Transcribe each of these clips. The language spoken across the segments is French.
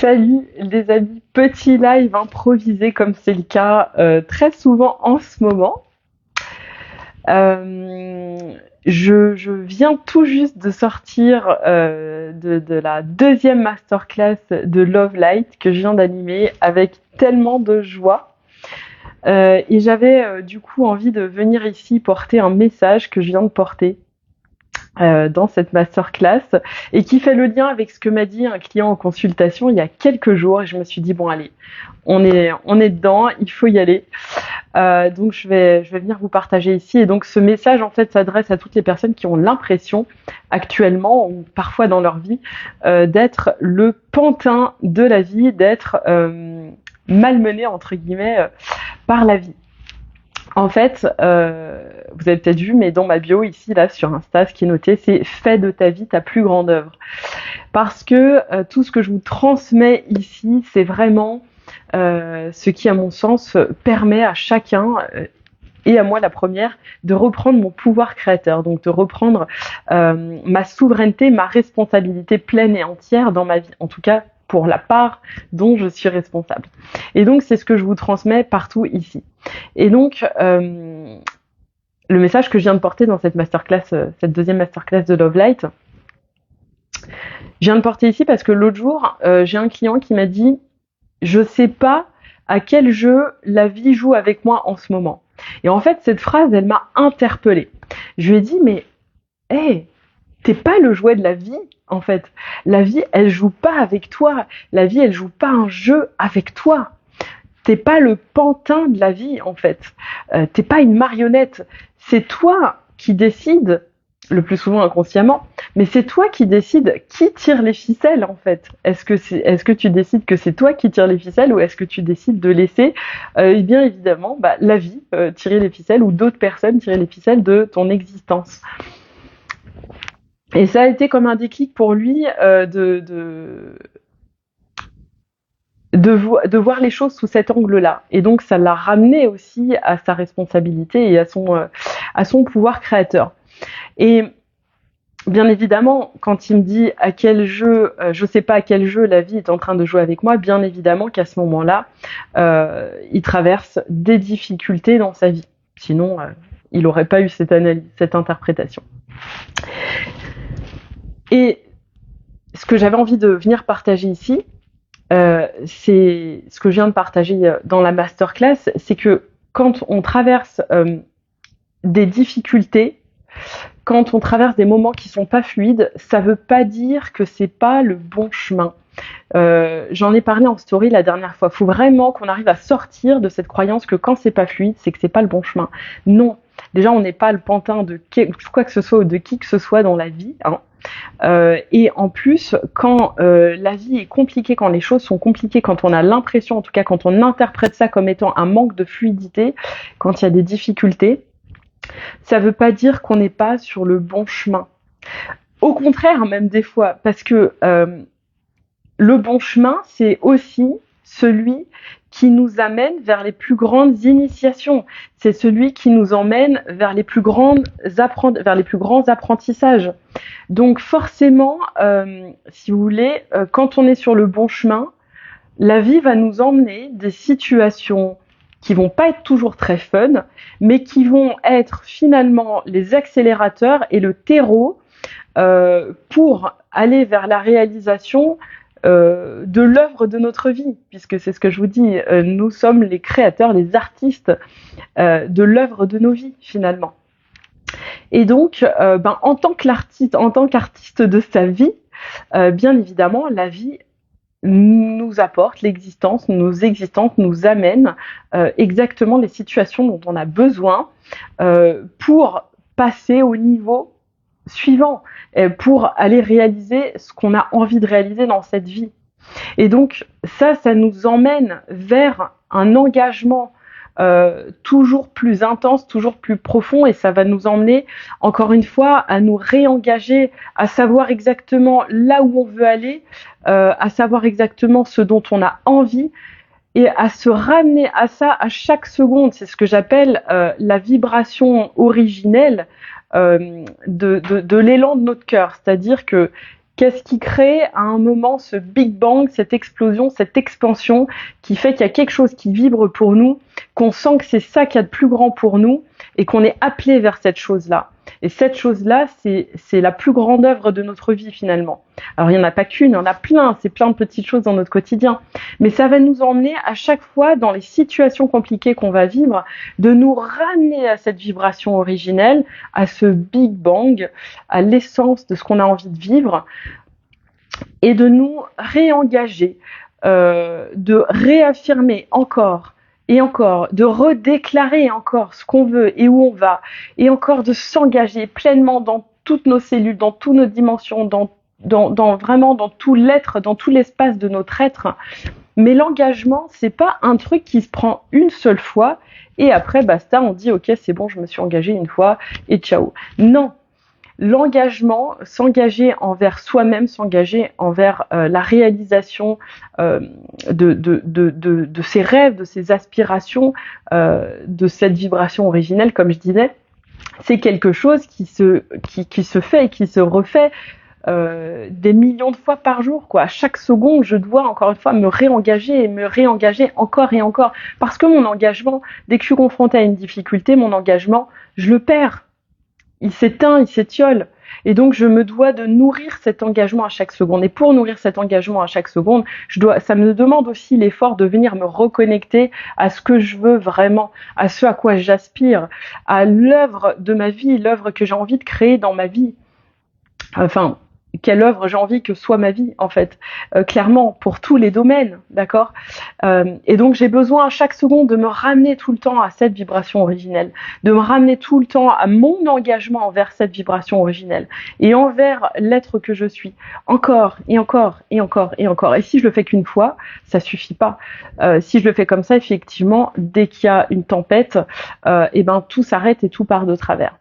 Salut les amis, petit live improvisé comme c'est le cas très souvent en ce moment. Euh, je viens tout juste de sortir de la deuxième masterclass de Love Light que je viens d'animer avec tellement de joie. Et j'avais du coup envie de venir ici porter un message que je viens de porter dans cette masterclass et qui fait le lien avec ce que m'a dit un client en consultation il y a quelques jours et je me suis dit bon allez, on est dedans, il faut y aller. Donc je vais venir vous partager ici et donc ce message en fait s'adresse à toutes les personnes qui ont l'impression actuellement ou parfois dans leur vie d'être le pantin de la vie, d'être malmené entre guillemets par la vie. En fait, vous avez peut-être vu, mais dans ma bio ici, là, sur Insta, ce qui est noté, c'est « Fais de ta vie ta plus grande œuvre ». Parce que tout ce que je vous transmets ici, c'est vraiment ce qui, à mon sens, permet à chacun, et à moi la première, de reprendre mon pouvoir créateur, donc de reprendre ma souveraineté, ma responsabilité pleine et entière dans ma vie, en tout cas pour la part dont je suis responsable. Et donc, c'est ce que je vous transmets partout ici. Et donc, le message que je viens de porter dans cette masterclass, cette deuxième masterclass de Love Light, je viens de porter ici parce que l'autre jour, j'ai un client qui m'a dit « Je sais pas à quel jeu la vie joue avec moi en ce moment ». Et en fait, cette phrase, elle m'a interpellée. Je lui ai dit « Mais, hey, t'es pas le jouet de la vie, en fait. La vie, elle joue pas avec toi. La vie, elle joue pas un jeu avec toi. T'es pas le pantin de la vie, en fait. T'es pas une marionnette. C'est toi qui décides, le plus souvent inconsciemment, mais c'est toi qui décides qui tire les ficelles, en fait. Est-ce que tu décides que c'est toi qui tire les ficelles ou est-ce que tu décides de laisser, eh bien évidemment, la vie tirer les ficelles ou d'autres personnes tirer les ficelles de ton existence. Et ça a été comme un déclic pour lui de voir les choses sous cet angle-là. Et donc, ça l'a ramené aussi à sa responsabilité et à son pouvoir créateur. Et bien évidemment, quand il me dit à quel jeu, je sais pas à quel jeu la vie est en train de jouer avec moi, bien évidemment qu'à ce moment-là, il traverse des difficultés dans sa vie. Sinon, il n'aurait pas eu cette analyse, cette interprétation. Et ce que j'avais envie de venir partager ici, c'est ce que je viens de partager dans la masterclass, c'est que quand on traverse des difficultés, quand on traverse des moments qui sont pas fluides, ça veut pas dire que c'est pas le bon chemin. J'en ai parlé en story la dernière fois. Faut vraiment qu'on arrive à sortir de cette croyance que quand c'est pas fluide, c'est que c'est pas le bon chemin. Non. Déjà, on n'est pas le pantin de quoi que ce soit ou de qui que ce soit dans la vie, hein. Et en plus, quand la vie est compliquée, quand les choses sont compliquées, quand on a l'impression, en tout cas quand on interprète ça comme étant un manque de fluidité, quand il y a des difficultés, ça veut pas dire qu'on n'est pas sur le bon chemin. Au contraire, même des fois, parce que le bon chemin, c'est aussi celui qui nous amène vers les plus grandes initiations. C'est celui qui nous emmène vers les plus grands apprentissages. Donc forcément, si vous voulez, quand on est sur le bon chemin, la vie va nous emmener des situations qui vont pas être toujours très fun, mais qui vont être finalement les accélérateurs et le terreau pour aller vers la réalisation de l'œuvre de notre vie, puisque c'est ce que je vous dis, nous sommes les créateurs, les artistes de l'œuvre de nos vies finalement. Et donc, en tant qu'artiste de sa vie, bien évidemment, la vie nous apporte, l'existence, nos existences nous amènent exactement les situations dont on a besoin pour passer au niveau suivant, pour aller réaliser ce qu'on a envie de réaliser dans cette vie. Et donc ça nous emmène vers un engagement toujours plus intense, toujours plus profond, et ça va nous emmener encore une fois à nous réengager, à savoir exactement là où on veut aller, à savoir exactement ce dont on a envie, et à se ramener à ça à chaque seconde. C'est ce que j'appelle la vibration originelle de l'élan de notre cœur. C'est-à-dire que Qu'est-ce qui crée à un moment ce Big Bang, cette explosion, cette expansion qui fait qu'il y a quelque chose qui vibre pour nous, qu'on sent que c'est ça qu'il y a de plus grand pour nous et qu'on est appelé vers cette chose-là. Et cette chose-là, c'est la plus grande œuvre de notre vie finalement. Alors il n'y en a pas qu'une, il y en a plein, c'est plein de petites choses dans notre quotidien. Mais ça va nous emmener à chaque fois dans les situations compliquées qu'on va vivre, de nous ramener à cette vibration originelle, à ce Big Bang, à l'essence de ce qu'on a envie de vivre, et de nous réengager, de réaffirmer encore et encore, de redéclarer encore ce qu'on veut et où on va, et encore de s'engager pleinement dans toutes nos cellules, dans toutes nos dimensions, vraiment dans tout l'être, dans tout l'espace de notre être. Mais l'engagement, c'est pas un truc qui se prend une seule fois et après basta, on dit ok c'est bon, je me suis engagé une fois et ciao. Non. L'engagement, s'engager envers soi-même, s'engager envers la réalisation de ses rêves, de ses aspirations, de cette vibration originelle, comme je disais, c'est quelque chose qui se fait et qui se refait des millions de fois par jour, quoi. À chaque seconde, je dois encore une fois me réengager et me réengager encore et encore. Parce que mon engagement, dès que je suis confrontée à une difficulté, mon engagement, je le perds. Il s'éteint, il s'étiole. Et donc, je me dois de nourrir cet engagement à chaque seconde. Et pour nourrir cet engagement à chaque seconde, ça me demande aussi l'effort de venir me reconnecter à ce que je veux vraiment, à ce à quoi j'aspire, à l'œuvre de ma vie, l'œuvre que j'ai envie de créer dans ma vie. Enfin, quelle œuvre j'ai envie que soit ma vie, en fait, clairement, pour tous les domaines, d'accord. Et donc, j'ai besoin à chaque seconde de me ramener tout le temps à cette vibration originelle, de me ramener tout le temps à mon engagement envers cette vibration originelle et envers l'être que je suis, encore et encore et encore et encore. Et si je le fais qu'une fois, ça suffit pas. Si je le fais comme ça, effectivement, dès qu'il y a une tempête, et ben tout s'arrête et tout part de travers.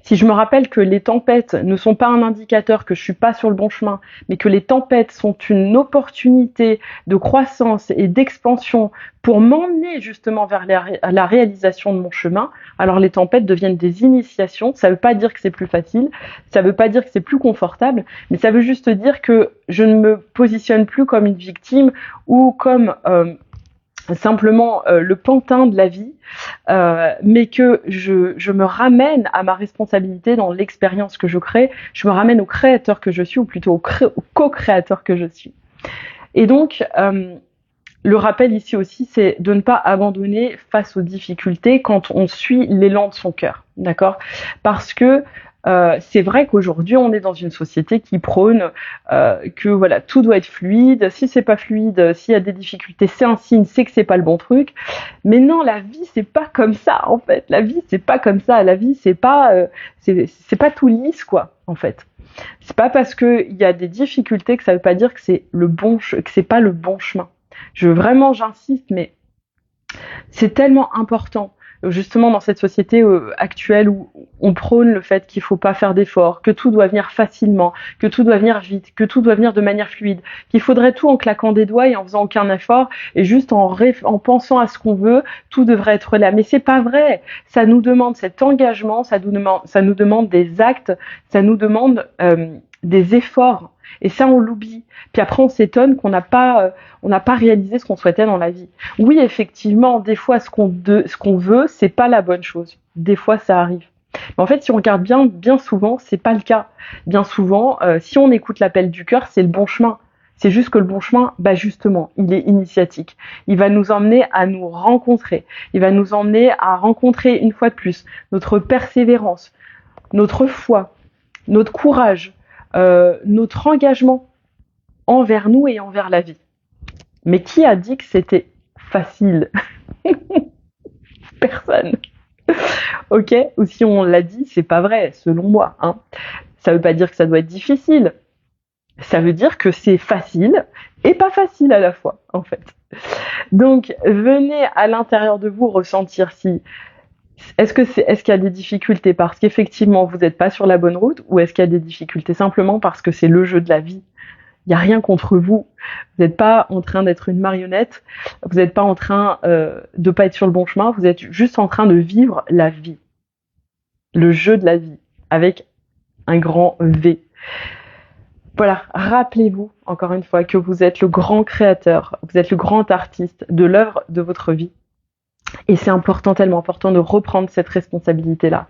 Si je me rappelle que les tempêtes ne sont pas un indicateur que je suis pas sur le bon chemin, mais que les tempêtes sont une opportunité de croissance et d'expansion pour m'emmener justement vers la réalisation de mon chemin, alors les tempêtes deviennent des initiations. Ça veut pas dire que c'est plus facile, ça veut pas dire que c'est plus confortable, mais ça veut juste dire que je ne me positionne plus comme une victime ou comme simplement le pantin de la vie, mais que je me ramène à ma responsabilité dans l'expérience que je crée, je me ramène au créateur que je suis, ou plutôt au co-créateur que je suis. Et donc, le rappel ici aussi, c'est de ne pas abandonner face aux difficultés quand on suit l'élan de son cœur, d'accord ? Parce que c'est vrai qu'aujourd'hui on est dans une société qui prône que voilà, tout doit être fluide. Si c'est pas fluide, s'il y a des difficultés, c'est un signe, c'est que c'est pas le bon truc. Mais non, la vie c'est pas comme ça en fait. La vie c'est pas comme ça. La vie c'est pas tout lisse quoi en fait. C'est pas parce que il y a des difficultés que ça veut pas dire que c'est que c'est pas le bon chemin. J'insiste, mais c'est tellement important. Justement dans cette société actuelle où on prône le fait qu'il faut pas faire d'efforts, que tout doit venir facilement, que tout doit venir vite, que tout doit venir de manière fluide, qu'il faudrait tout en claquant des doigts et en faisant aucun effort et juste en pensant à ce qu'on veut, tout devrait être là. Mais c'est pas vrai. Ça nous demande cet engagement, ça nous demande des actes, ça nous demande des efforts. Et ça, on l'oublie. Puis après, on s'étonne qu'on n'a pas réalisé ce qu'on souhaitait dans la vie. Oui, effectivement, des fois, ce qu'on veut, c'est pas la bonne chose. Des fois, ça arrive. Mais en fait, si on regarde bien souvent, c'est pas le cas. Bien souvent, si on écoute l'appel du cœur, c'est le bon chemin. C'est juste que le bon chemin, bah justement, il est initiatique. Il va nous emmener à nous rencontrer. Il va nous emmener à rencontrer une fois de plus notre persévérance, notre foi, notre courage, notre engagement envers nous et envers la vie. Mais qui a dit que c'était facile ? Personne. Ok ? Ou si on l'a dit, c'est pas vrai, selon moi. Hein. Ça veut pas dire que ça doit être difficile. Ça veut dire que c'est facile et pas facile à la fois, en fait. Donc, venez à l'intérieur de vous ressentir si est-ce qu'il y a des difficultés parce qu'effectivement vous n'êtes pas sur la bonne route, ou est-ce qu'il y a des difficultés simplement parce que c'est le jeu de la vie ? Il n'y a rien contre vous. Vous n'êtes pas en train d'être une marionnette. Vous n'êtes pas en train de pas être sur le bon chemin. Vous êtes juste en train de vivre la vie. Le jeu de la vie. Avec un grand V. Voilà, rappelez-vous encore une fois que vous êtes le grand créateur, vous êtes le grand artiste de l'œuvre de votre vie. Et c'est important, tellement important de reprendre cette responsabilité-là.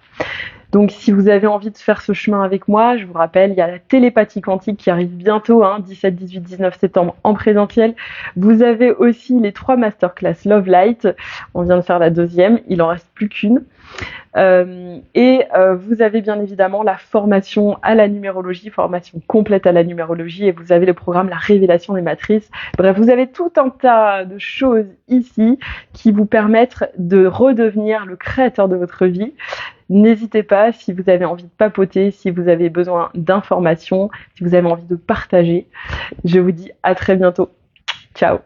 Donc si vous avez envie de faire ce chemin avec moi, je vous rappelle, il y a la télépathie quantique qui arrive bientôt, 17, 18, 19 septembre en présentiel. Vous avez aussi les 3 masterclass Love Light. On vient de faire la 2e, il en reste plus qu'une. Vous avez bien évidemment la formation à la numérologie, formation complète à la numérologie, et vous avez le programme La Révélation des Matrices. Bref, vous avez tout un tas de choses ici qui vous permettent de redevenir le créateur de votre vie. N'hésitez pas, si vous avez envie de papoter, si vous avez besoin d'informations, si vous avez envie de partager. Je vous dis à très bientôt. Ciao.